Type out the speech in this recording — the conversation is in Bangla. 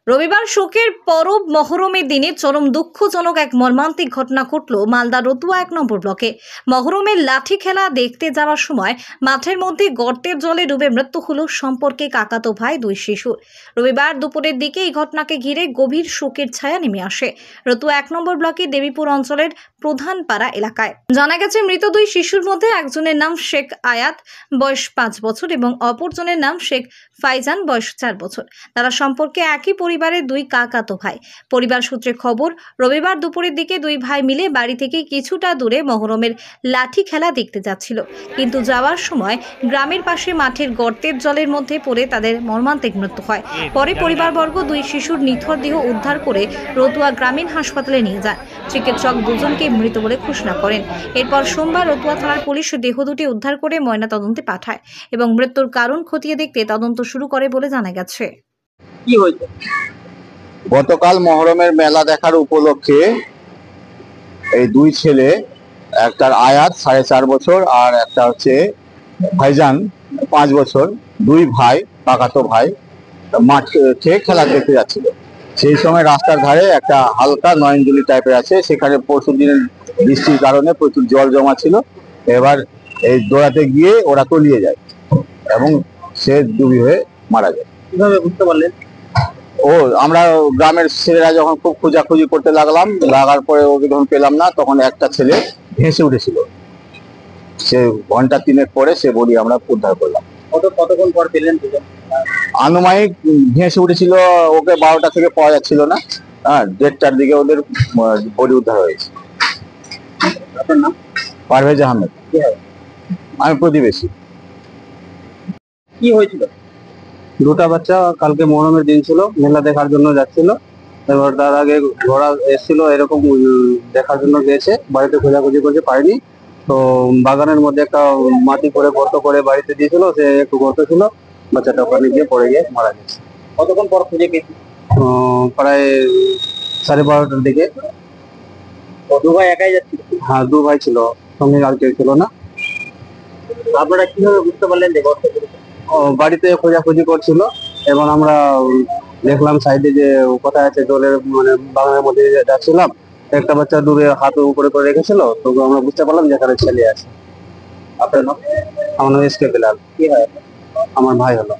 রবিবার শোকের পরব মহরমের দিনে চরম দুঃখজনক এক মর্মান্তিক ঘটনা ঘটল মালদা রতুয়া 1 নম্বর ব্লকে। মহরমের লাঠি খেলা দেখতে যাওয়ার সময় মাঠের মধ্যে গর্তের জলে ডুবে মৃত্যু হলো সম্পর্কে কাকাতো ভাই দুই শিশুর। রবিবার দুপুরের দিকে এই ঘটনাকে ঘিরে গভীর শোকের ছায়া নেমে আসে রতুয়া 1 নম্বর ব্লকের দেবীপুর অঞ্চলের প্রধানপাড়া এলাকায়। জানা গেছে, মৃত দুই শিশুর মধ্যে একজনের নাম শেখ আয়াত, বয়স 5 বছর এবং অপরজনের নাম শেখ ফাইজান, বয়স 4 বছর। তারা সম্পর্কে একই পরিবারের দুই কাকাতো ভাই। পরিবার সূত্রে খবর, রবিবার দুপুরের দিকে দুই ভাই মিলে বাড়ি থেকে কিছুটা দূরে মহরমের লাঠি খেলা দেখতে যাচ্ছিল, কিন্তু যাওয়ার সময় গ্রামের পাশে মাঠের গর্তের জলের মধ্যে পড়ে তাদের মর্মান্তিক মৃত্যু হয়। পরে পরিবারবর্গ দুই শিশুর নিথর দেহ উদ্ধার করে রতুয়া গ্রামীণ হাসপাতালে নিয়ে যান। চিকিৎসক দুজনকে মৃত বলে ঘোষণা করেন। এরপর সোমবার রতুয়া থানার পুলিশ দেহ দুটি উদ্ধার করে ময়নাতদন্তে পাঠায় এবং মৃত্যুর কারণ খতিয়ে দেখতে তদন্ত শুরু করে বলে জানা গেছে। কি হয়েছে? গতকাল মহরমের মেলা দেখার উপলক্ষে এই দুই ছেলে, একটার আয়াত 4.5 বছর আর একটা হচ্ছে ভাইজান 5 বছর, দুই ভাই কাকাতো ভাই মাঠে খেলা দেখতে যাচ্ছিল। সেই সময় রাস্তার ধারে একটা হালকা নয়নজলি টাইপের আছে, সেখানে পরশু দিনের বৃষ্টির কারণে প্রচুর জল জমা ছিল। এবার এই দৌড়াতে গিয়ে ওরা তলিয়ে যায় এবং সে ডুবি হয়ে মারা যায়। কিভাবে বুঝতে পারলেন? আমরা গ্রামের ছেলেরা যখন খুব খোঁজাখুঁজি করতে লাগার পরে ওকে যখন পেলাম না, তখন একটা ছেলে ভেসে উঠেছিল। সে ঘন্টা 3 পরে সে বডি আমরা উদ্ধার করলাম। কতক্ষণ পর পেলেন? আনুমানিক ভেসে উঠেছিল, ওকে 12টা থেকে পাওয়া যাচ্ছিল না, 1:30টার দিকে ওদের বডি উদ্ধার হয়েছে। আপনার নাম? পারভেজ আহমেদ। আমি প্রতিবেশী। কি হয়েছিল? দুটা বাচ্চা কালকে মহরমের দিন ছিল, মেলা দেখার জন্য যাচ্ছিল। এবার তার আগে ঘোড়া এসেছিল, এরকম দেখার জন্য গেছে, বাড়িতে খোঁজাখুঁজি করতে পারেনি। তো বাগানের মধ্যে একটা মাটি করে গর্ত করে বাড়িতে দিয়েছিল, সে একটু গর্ত ছিল, বাচ্চাটা ওখানে গিয়ে পড়ে গিয়ে মারা গেছে। কতক্ষণ পর খুঁজে পেয়েছি? প্রায় 12:30টার দিকে। দু ভাই একাই যাচ্ছিল? হ্যাঁ, দু ভাই ছিল, সঙ্গে আর কেউ ছিল না। আপনারা কিভাবে বুঝতে পারলেন যে গর্ত করেছে? বাড়িতে খোঁজাখুঁজি করছিল এবং আমরা দেখলাম সাইডে যে কোথায় আছে জলের, মানে বাগানের মধ্যে যাচ্ছিলাম, একটা বাচ্চা দূরে হাত উপরে করে রেখেছিল, তো আমরা বুঝতে পারলাম যে এখানে ছেলে আছে। আপনার নাম? আমার নাম এসকে বেলাল। কি হয়? আমার ভাই হলো।